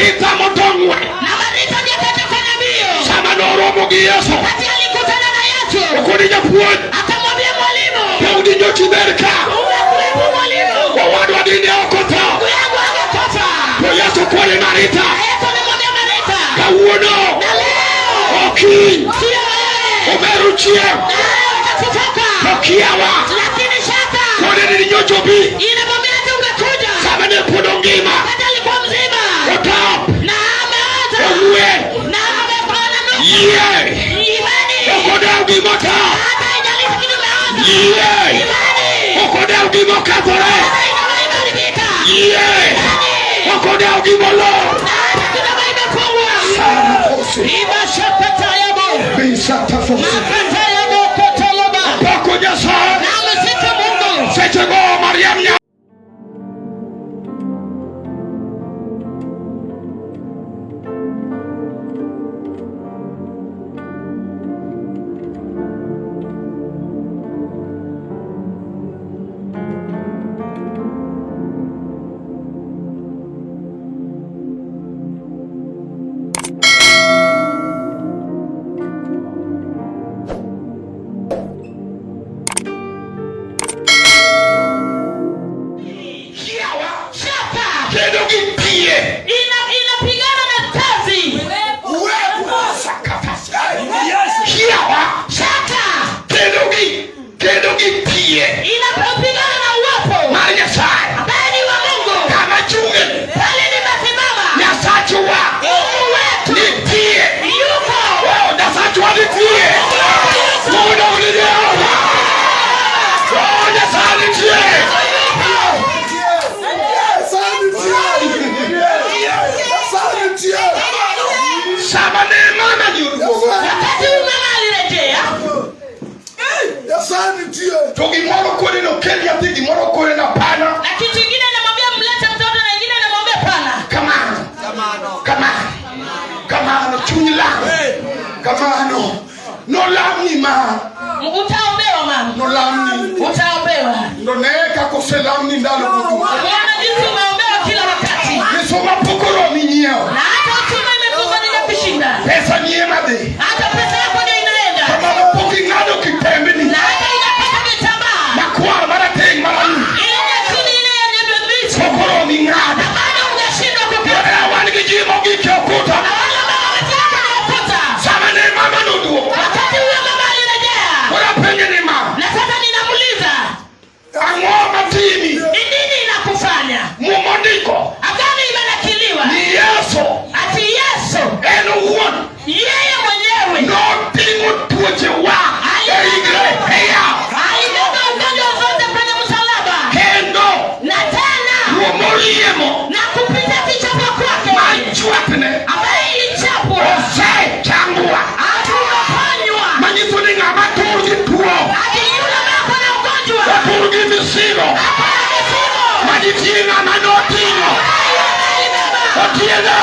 marita motongwe. Na marita nyakati kwenye mbio. Sama noromo gi Yesu. Wakati alikutana na Yesu. Okoni japuonj. Akamwambia mwalimu. Yaudi nyochi berka. Unakuwepo mwalimu. Wawadu adini okota. Kuyangu angekota. Kwa Yesu kwale marita. Na Yesu alimwambia marita. Kawuono. Na leo. Oki. Sio wewe. Omeruchie. Na leo utakutoka. Kiawa. Lakini shaka. Kone nini nyochobi. Inamwambia ati ungekuja. Sama ne podongima. Wakati alikuwa mzima. Otap. Na ameanza. Owe. Na amepona nusu. Yeah. Imani. Okodaugi mota. Hata injalisi kitu meanza. Yeah. Imani. Okodaugi mokatore. Hata inawai maribika. Yeah. Imani. Okodaugi molo. Na hata kinawai mefungwa. Sarafosi. Ima shapata yabo. Bisatafosi. Mapata yabo koto loba. Pako nyasa. Na amesita Mungu. Sechego Mariam nya. Inapigana na kazi. Kiawa. Shaka. Kedogi pie. Inapigana na uwapo. Maria sai. Bani wa Mungu. Kama chunge. Pale ni masimama. Nyasachua. Mungu wetu. Ni pie. Yuko. Wow, nyasachua ni pie. Mungu na ulileo. Wow, nyasani pie. Sama ne mama nyurugo. Wakati mama alirejea. Togi moro kone no keli ya tigi moro kone na pana. Na kitu kingine anamwambia mlete mtoto na kingine anamwambia pana. Kamano chunyla. Kamano. No lamni ma. Utaombewa mama. No lamni. Utaombewa. No neka koselamni ndalo kutu. Unaona jinsi umeombewa kila wakati. Nisoma pokoro minyeo. Na hata uchumi imekuwa ni kushinda. Pesa niema de. Hata pesa yako ndio inaenda. Kama poki ngado kitembeni. Na hata inapata kitambaa. Makwa mara teng mara ni. Ile chini ile ya ndio pokoro mingada. Bado unashindwa kupata. Wale wani kijimo kikiokuta. Na wale ambao wametaka na ukuta. Sama ne mama nudu. Wakati huyo mama alirejea. Wala penye ni ma. Na sasa ninamuuliza. Angoma timi. Ni nini inakufanya? Mumondiko. Agano imenakiliwa. Ni Yesu. Ati Yesu. Eno one. Yeye mwenyewe. No tingu tuoche wa. Igre. Heya. Alibeba ugonjwa zote kwenye msalaba. Kendo. Na tena. Uomoliemo. Na kupita kichapo kwake. Machuapne. Ambaye ilichapwa. Ose changua. Hatumefanywa. Manyisuni ngama turgi tuo. Ati yule mako na ugonjwa. Turgi misiro. Hapana misimo. Majitini ngama notino. Otieno.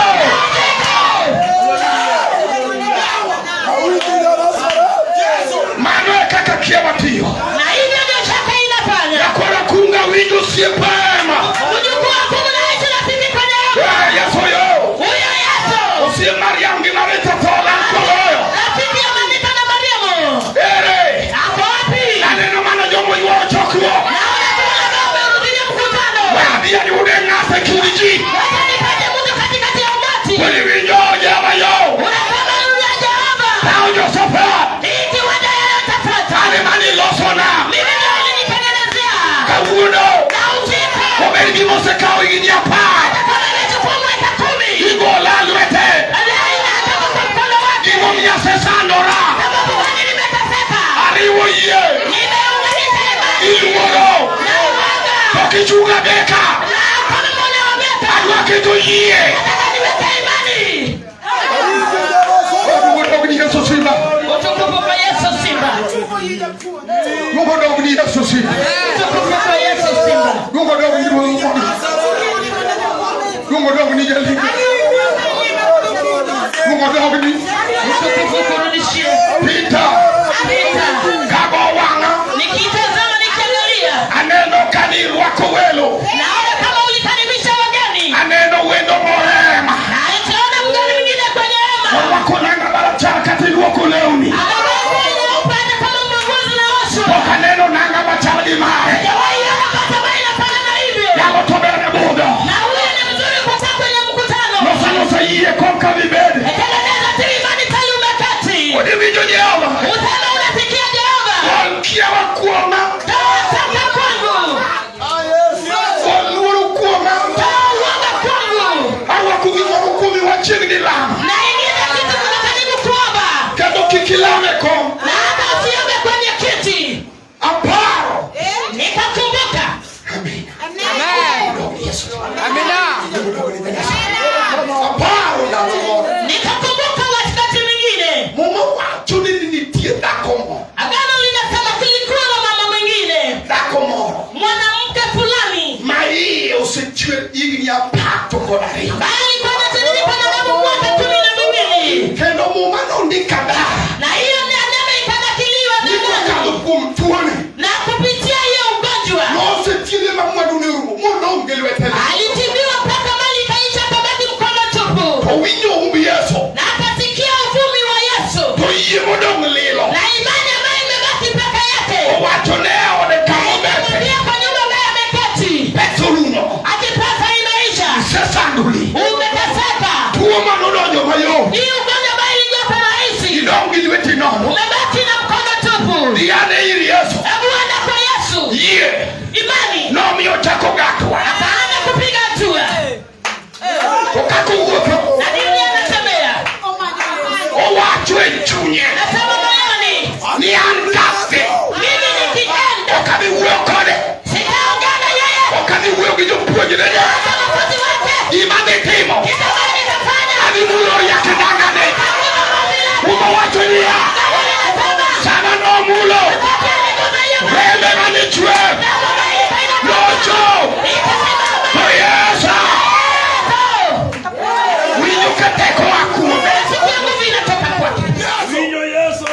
Mano kaka Kiawa tiyo. Na hivyo ndio shaka inafanya. Yakora kunga windu siepema. Ujukuu akumu na ishi na sisi kwenye yoga. Yesu yo. Huyo Yesu. Usie Mariam ginareta tola nkoloyo. Rafiki ya Marita na Mariamu. Ere. Ako wapi? Na neno mana jomo yuwa choklo. Na wanatuna na umerudia mkutano. Wabia ni ude ngase kiriji. Wacha nipate mtu katikati ya umati. Kweli winyo jaba yo. Unasema yule Jehova. Nao Josefa. Iti wada yale utafata. Ale mani losona. Mimi ndio ulinitengenezea. Kawuno. Na usiku. Oberi gimose kawo igini apa. Kama nimechukua mwaka 10. Igo lalwete. Alaina ataka kwa mkono wake. Igo miyase sandora. Sababu wani nimeteseka. Ariwo ye. Nimeunganisha imani. Iluoro. Na uwaga. Tokichunga beka. Na kama mwana wa Beka. Adwa kito ye. Nataka niweke imani. Ogni Yesu simba. Utukufu kwa Yesu Simba. Ogni Yesu simba. Utukufu kwa Yesu Simba. Ogni jeli. Ogni. Utukufu kurudishie. Peter. Abeka. Kago wanga. Nikitazama nikiangalia. Aneno kanirwako welo. Naona kama ulikaribisha wageni. Aneno wendo morema. Na kodari. Bali kwa natini pana mwaka 12. Kendo mumano ndikada. Na hiyo neno ikanakiliwa ndani. Na kupitia hiyo ugonjwa. No se tiene mamadu ni rumo. Mono ngelwe tena. Alitibiwa mpaka mali kaisha kabaki mkono tupu. Owinyo umbi Yesu. Na akasikia uvumi wa Yesu. To iye modong lilo. Na imani ambayo imebaki peke yake. Owacho neo de kamobete. Ndio kwa nyumba ambayo ameketi. Petoluno. Akipata imeisha. Sesanduli. Umekasaka. Tuo manononyo mayo. Hiyo ugonjwa ambayo ilikuwa kwa rahisi. Idongi liweti nono. Umebaki na mkono tupu. Diane ili Yesu. Hebu enda kwa Yesu. Imani. Nomi otako gatwa. Akaanza kupiga hatua. Okakuguko. Na dini anatembea. Owacho chunye. Nasema moyoni. Ni angafe. Mimi nikienda. Okabi uokode. Sitaongana yeye. Okabi uogijo puojele. Wanafunzi wake. Imane timo. Kitamani kafanya. Abi mulo yake dangane. Umawacho niya. Sama no mulo. Rebe manichwe. Lojo. Oyesa. Winyo kateko akume. Winyo Yesu.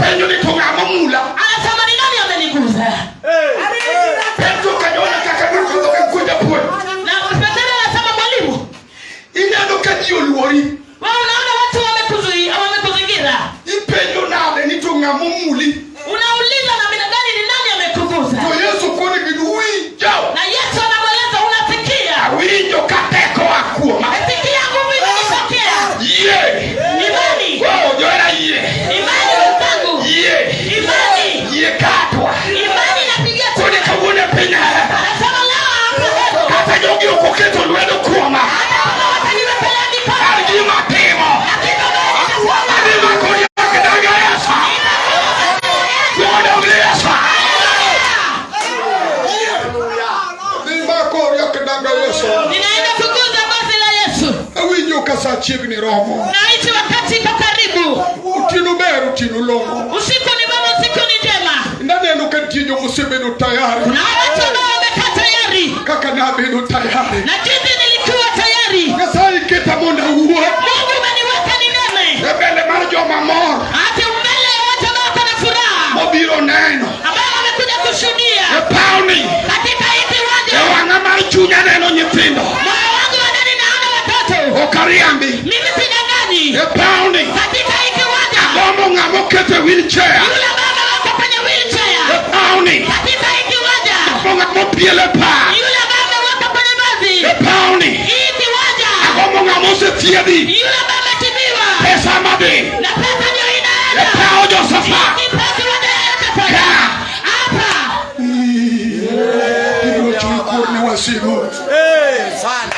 Penyo ni tungamo mula. Anasema ni nani ameniguza? Penyo kanyona kaka nuko kuja pwe. Na Petro anasema mwalimu. Inyano kadio luori. Wewe unaona watu wamekuzingira. Ipenyo nane ni tungamo muli. Unauliza na mina gani ni nani amekuguza? Kwa Yesu koni bidui jao. Na Yesu anamweleza unasikia. Winyo kateko akume. Sikia nguvu inatokea. Imani. Wow, joera Imani mtangu. Imani. Katwa. Imani napiga tu. Kone kawone penya. Anasema lao. Hata jogi ukoketo lwedo kuoma. Arjima temo. Arjima koni wakedhre Yesu. Lord Yesu. Arjima koni wakedhre Yesu. Ninaenda kuguza basi la Yesu. Awinjo kasa chiegni romo. Naishi wakati iko karibu. Utino beru tino lomo. Usiku ni mama, usiku ni njema. Ndaneno kantijo musebedo tayari. Na watu ambao wamekaa tayari. Kaka nabedo tayari. Na jinsi nilikuwa tayari. Nyasaye keta monda uwe. Mungu umeniweka ninene. Ebele marjo mamor. Hata mbele ya watu ambao wana furaha. Mobiro neno. Ambao wamekuja kushuhudia. Epauni. Katika hii kiwanja. Ewanga marichunya neno nyithindo. Moyo wangu wa ndani naona watoto. Okariambi. Mimi sidangani. Epauni. Katika hii kiwanja. Agombo ngamo kete wheelchair. Yule baba wako kwenye wheelchair. Epauni. Katika hii kiwanja. Agombo ngamo piele pa. Yule baba wako kwenye bazi. Epauni. Hii kiwanja. Agombo ngamo se tiedi. Yule baba tibiwa. Pesa mabe. Na pesa ndio inaenda. Epao Josefa. Hii pesa wanaenda hapa. Ibro chulukur ni wasigu. Sana.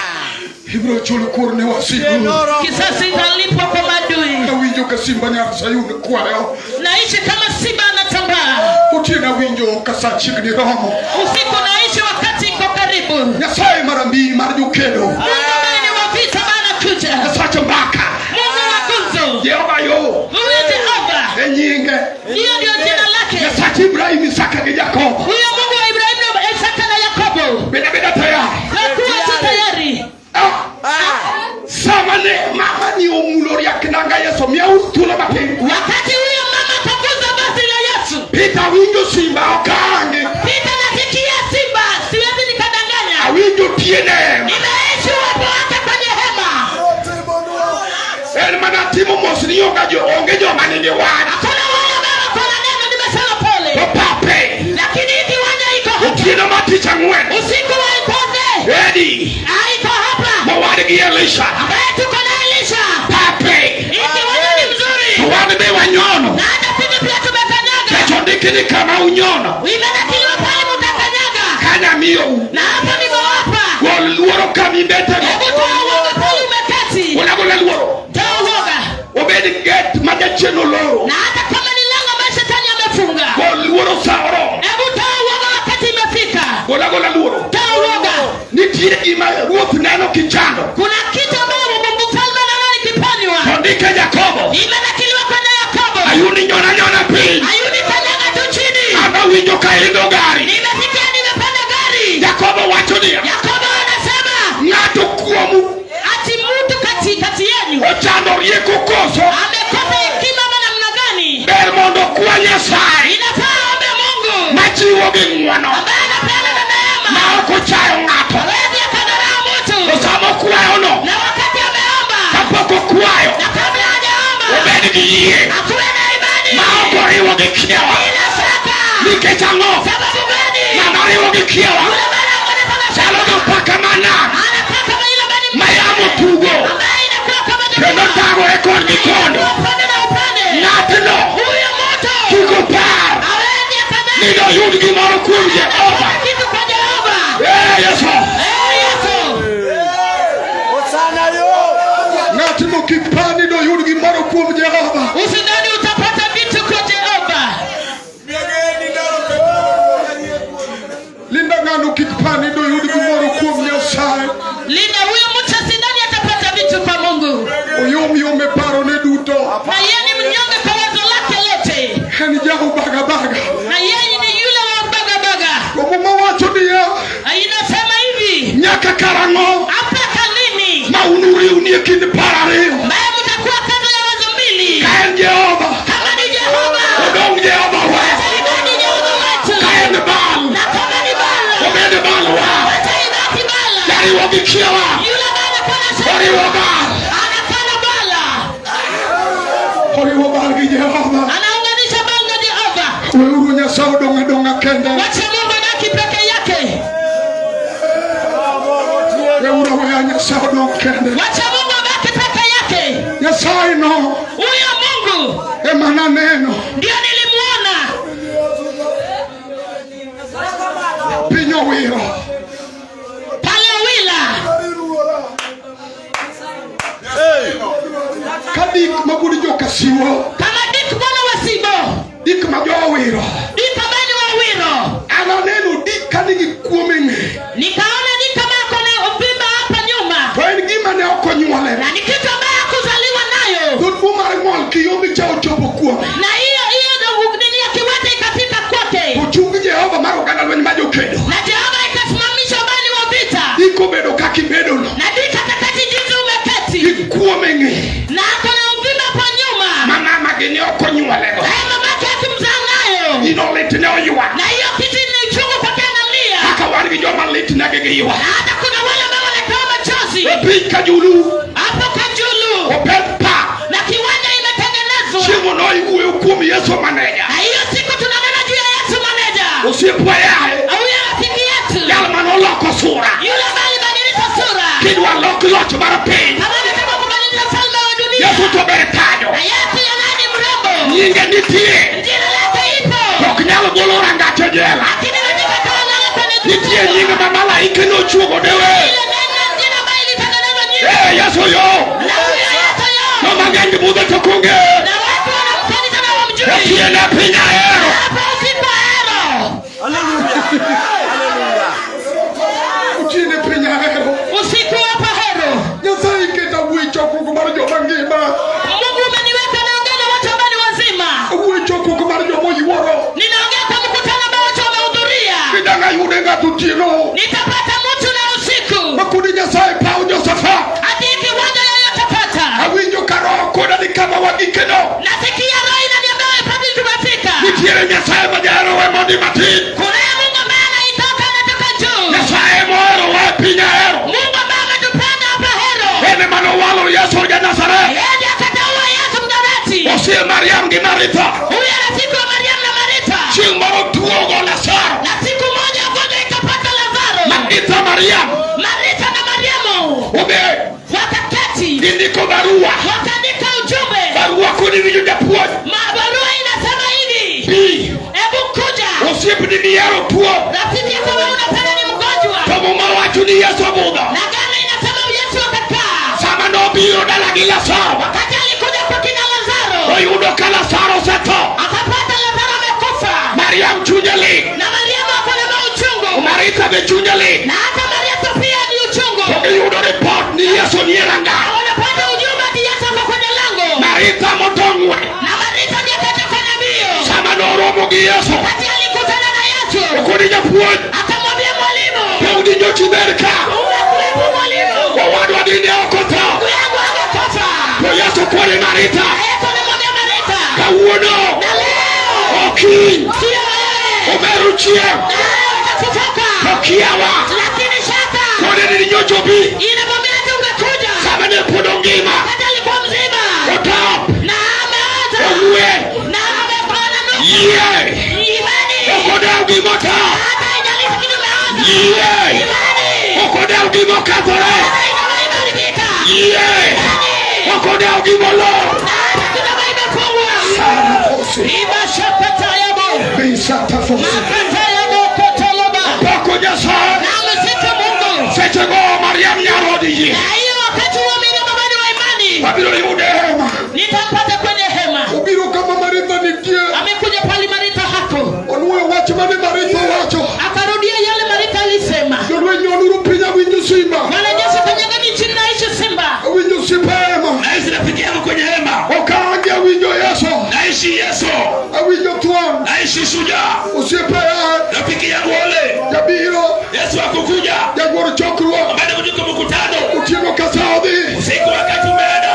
Ibro chulukur ni wasigu. Kisasi italipwa kwa madui. Awinjo kasimba ni Sayuni kwayo. Naishi kama simba anatambaa. Utina winjo kasa chiegni romo. Usiku naishi wakati iko karibu. Nyasaye marambi marjukelo. Mungu ambaye ni wa vita anakuja. Nyasaye mbaka. Mungu wa nguzo. Jehova yo. Huyu Jehova. Enyinge. Hiyo ndio jina lake. Nyasaye Ibrahim, Isaka na Yakobo. Huyo Mungu wa Ibrahimu, Isaka na Yakobo. Beda tayari. Hakuwa tu tayari. Samane mama ni omulori akinanga Yesu mia utula mate. Wakati huyo mama kaguza basi la Yesu. Pita winjo simba okange. Pita nasikia simba, siwezi nikadanganya. Awinjo tiene. Nimeishi wapo wake kwenye hema. Mana timo mosni ongajo ongejo manene wana. Kuna wale ambao kuna neno nimesema pole. Pape. Lakini hiki wanja iko hapa. Ukiena maticha ngwen. Usiku wa ikonde. Edi. Iko hapa. Mawadi Elisha. Ambaye tuko na Elisha. Pape. Hiki wanja ni mzuri. Mawadi be wanyono. Na hata sisi pia tumekanyaga. Kecho ndikini kama unyono. Imenakiliwa pale mutakanyaga. Kanya mio. Na hapa niko hapa. Wal luoro kami mbeteno. Hebu toa uoga pale umeketi. Unagola luoro. Toa uoga. Obedi get madacheno loro. Na hata kama ni lango ambayo shetani amefunga. Wal luoro saoro. Hebu toa uoga wakati imefika. Gola luoro. Toa uoga. Nitiere gima ruoth neno kichando. Kuna kitu ambayo Mungu mfalme anaona kipanywa. Ondike Yakobo. Imenakiliwa kwenye Yakobo. Ayuni nyona piny. Ayuni kanyaga tu chini. Ama winjo ka idho gari. Nimesikia nimepanda gari. Yakobo wacho niya. Yakobo anasema. rieko koso. Amekosa hekima namna gani? Ber mondo kwa Nyasaye. Inafaa ombe Mungu. Machiwo gi ng'wono. Ambaye anapeana na neema. Ma ok ochayo ng'ato. Hawezi akadharau mtu. Osamo kwayono. Na wakati ameomba. Kapok okwayo. Na kabla hajaomba. Obed gi yie. Akuwe na imani. Ma ok oriwo gi kiawa. Bila shaka. Nikech ang'o? Sababu gani? Ng'ama oriwo gi kiawa. Chalo gi paka mana. Mayamo tugo. Kendo tago e kod gi kondo. Ng'atno. Kiko par. Ni doyud gimoro kuom Jehova. Yesu. Ng'atno kik par ni doyud gimoro kuom Jehova. Usidhani utapata vitu kwa Jehova. Linda ng'ano kik par ni doyud gimoro kuom Nyasaye. Linda huyo mtu sidhani atapata vitu kwa Mungu. Oyom e paro ne duto. Na yeye ni mnyonge kwa wazo lake lote. En jahu baga baga. Na yeye ni yule wa baga baga. Mama wacho dia. Inasema hivi. Nyaka karang'o. Mpaka lini? Ma unuri unie kind parare. Mbaya mtakuwa kando ya wazo mbili. Kaen Jehova. Kama ni Jehova. Odong Jehova wa. Ni Jehova wetu. Kaen Baal. Na kama ni Baal. Obed Baal wa. Wataibaki Baal. Yari wagikiawa. Yule bana kwa nashaka. Oriwo Baal. Anafanya Baala. Oriwo Baal gi Jehova. Anaunganisha Baal na Jehova. Weuru Nyasaye odonga kende. Wacha Mungu baki peke yake. Weuru weya Nyasaye odong kende. Wacha Mungu baki peke yake. Nyasaye no. Huyo Mungu. Emana neno. Ndio nilimuona. Pinyo wiro. Pale wila. Kadik mabudi joka siwo. Kama dik mwana wa Sibo. Dik majo wiro. Dik amani wa wiro. Ana neno dik kanigi kuomene. Nikaona dik kama akona uvimba hapa nyuma. To en gima ne ok onyuole. Na ni kitu ambaye kuzaliwa nayo. Dut mar ng'ol kiyomi cha ochopo kuome. Na hiyo nini ya kiwete ikafika kwake. Ochungi Jehova mar oganda lweny ma jokedo. Na Jehova ikasimamisha ubani wa vita. Iko bedo kaki bedo no. Na dika kakati jinsi umeketi. Ikuomene. Na akona uvimba kwa nyuma. Mama gini ok onyuole. Mamake akimzaa nayo. Ino litne oywa. Na hiyo kitu ni chungu kwa analia. Kaka wan gi joma litne gi ywa. Na hata kuna wale ambao wanatoa machozi. Piny ka julu. Hapo kwa julu. Opet pa. Na kiwanja imetengenezwa. Chiemo no iwuoyo kuom Yesu maneja. Na hiyo siku tunanena juu ya Yesu maneja. Osiepwa yaye. Au ya rafiki yetu. Yal manoloko sura. Yule bali badilisha sura. Kidwa lok loch mar piny. Kama nataka kubadilisha falme wa dunia. Yesu to ber kanyo. Na Yesu ya nani mrembo. Nyinge nitie. Jina lake ipo. Ok nyal golo rangache jela. Lakini nataka kaona hapa ni Nitie nyinge ma malaike nochuogo dewe. ile neno jina bali litakaneno nyingi. Yesu yo. Na huyo Yesu yo. Mama gangi budhe to konge. Na watu wanamkani sana wamjui. Otiene piny ahero. Hapa usipo hero. Otiene piny ahero. Usiku hapa hero. Nyasaye iketa wuoyi chokruok mar joma ngima. Mungu umeniweka naongea na watu ambao ni wazima. Wuoyi chokruok mar joma oyworo. Ninaongea kwa mkutano ambao watu wamehudhuria. Kidang' ayude ng'ato otieno. Nitapata mtu na usiku. Makudi Nyasaye paw Josafat. Hadi kiwanja yoyote pata. Awinjo ka roho koda ni kama wagikeno. Nasikia roho inaniambia padi tumefika. Nitiere Nyasaye ma jahero we mondi matin. Kuna Mungu ambaye anaitoka anatoka juu. Nyasaye mohero we piny ahero. Mungu ambaye ametupenda hapa hero. Ene manowalo Yesu ja Nazareth. Yeye ndiye akataua Yesu Mnazareti. Osie Mariam gi Maritha. Huyu rafiki wa Mariam na Maritha. Chieng' moro tuogo Lazaro. Na siku moja ngoja ikapata Lazaro. Maritha Mariam. Maritha na Mariamu. Obe. Wakaketi. Gindiko barua. Wakaandika ujumbe. Barua kuni winjo japuonj. Barua inasema hivi. Bi. Hebu kuja. Osiepni ni yaro tuo. Rafiki yako wewe unapenda ni mgonjwa. Tomo mawacho ni Yesu budho. Na gana inasema Yesu akakaa. Sama nobiro dala gi Lazaro. Wakati alikuja kwa kina Lazaro. Oyudo ka Lazaro osetho. Akapata Lazaro amekufa. Mariam chunye lit. Na Mariamu akona uchungu. Maritha be chunye lit. Na hata Maritha pia ni uchungu. Oyudo report ni Yesu ni ranga. Wanapata ujumbe ati Yesu ako kwenye lango. Maritha motong'we. Na Maritha ndiye kafanya mbio. Sama noromo gi Yesu. Wakati alikutana na Yesu. Okoni japuonj. Akamwambia mwalimu. Peudi nyochi berka. Umekuwepo mwalimu. Wawadwa dine okotho. Yangu amekufa. To Yesu kwa Marita. Yesu alimwambia Marita. Kauno. Na leo. Okin. Sio wewe. Umeruchia. Ukatoka. Kiawa. Lakini shaka. Kone nilinyochobi. Inamwambia ati ungekuja. Sama ne podongima. Hata alikuwa mzima. Otap. Na ameanza. Owe. Na amepona nusu. Imani. Okoda ugimota. Hata haijalishi kitu umeanza. Imani. Okoda ugimokatore. Okoda ugimolo. Mariam yarodi. Nitampata kwenye hema. Amekuja pale Marita hapo. Akarudia yale Marita alisema. Wanajeshi kwenye gani chini naishi simba. Naishi rafiki yangu kwenye hema. Naishi Yesu. Naishi shujaa. Rafiki yangu ole. Yesu akukuja. Baada kutoka mkutano. Usiku wakati umeenda.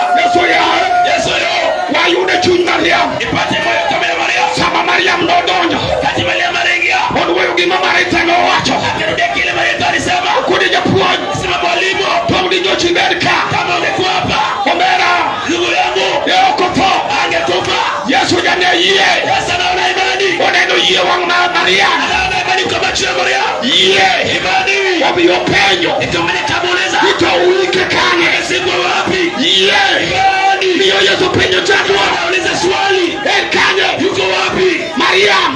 Yesu yo. Wayune chunyi Mariam. Ipate moyo kama ya Mariam. Sama Mariam nodonyo. Kati Mariam arengia. Onwe ugima Marita no wacho. Akirudia kile Marita alisema. Kudija puan. Sema mwalimu. Paundi nyochi Amerika. Kama ungekuwa hapa. Omera. Ndugu yangu. Yeokoto. Angetupa. Yesu jane yie. Yesu anaona imani. Oneno yie wangna Mariam. Anaona imani kama chua Mariam. Yie. Imani. Wabi yopenyo. Itomenitabuliza. Itauike kane. Siku wapi. Yie. Imani. Niyo Yesu penyo chakwa. Anauliza swali. Kanye. Yuko wapi. Mariam.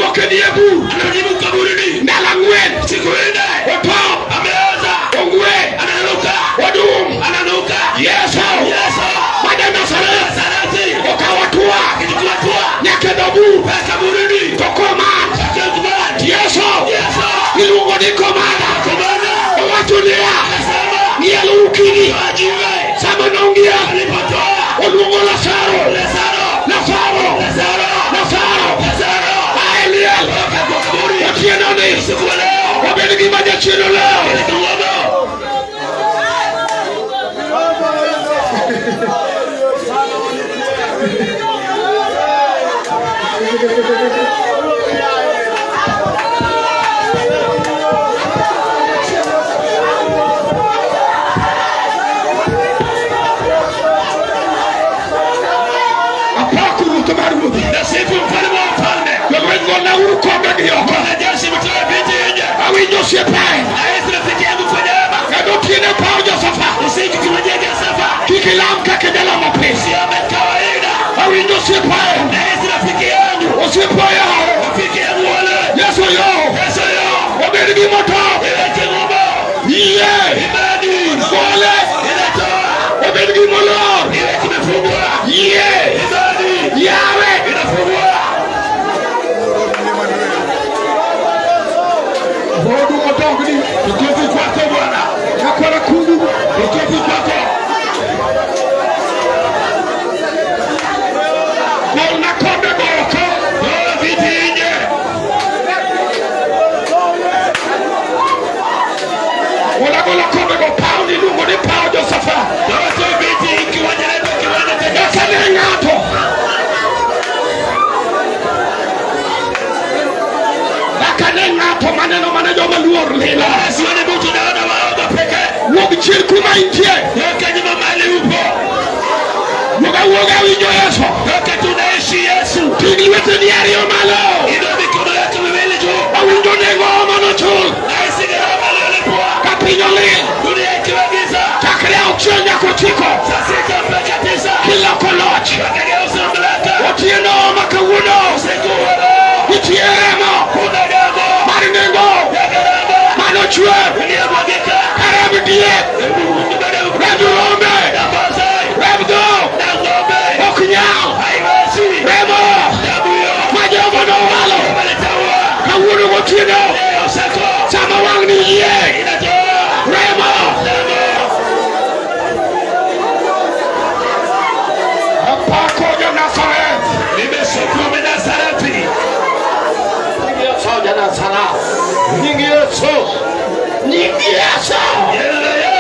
Wakeniebu. Anajibu kaburini. Nalangwen. Siku ine. Otop. Ameanza. Ongwe. Ananuka. Wadum. Ananuka. Yesu. Mada Nazareti. Okawatua. Nyakedobu. Kaburini. Tokoman. Yesu. Ilungo ni komanda. Owatulia. Nielukini. Samanongia. Olungo Lazaro. Aeliel. Wakienone. Wabeligi maja chino leo.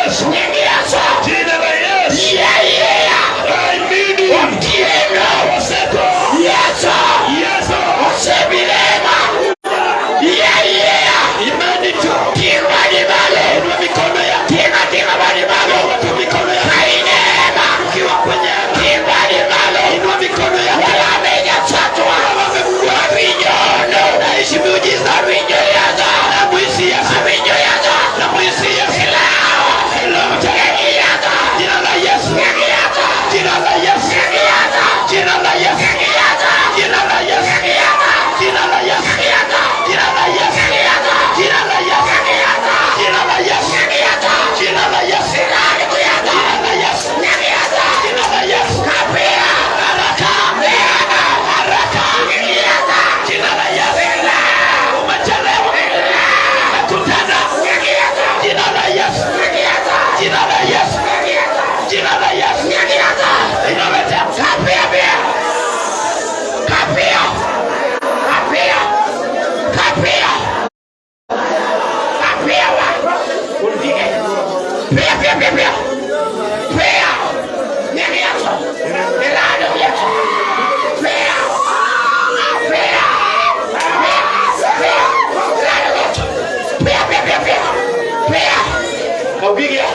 Yesu. Kau gigi ya?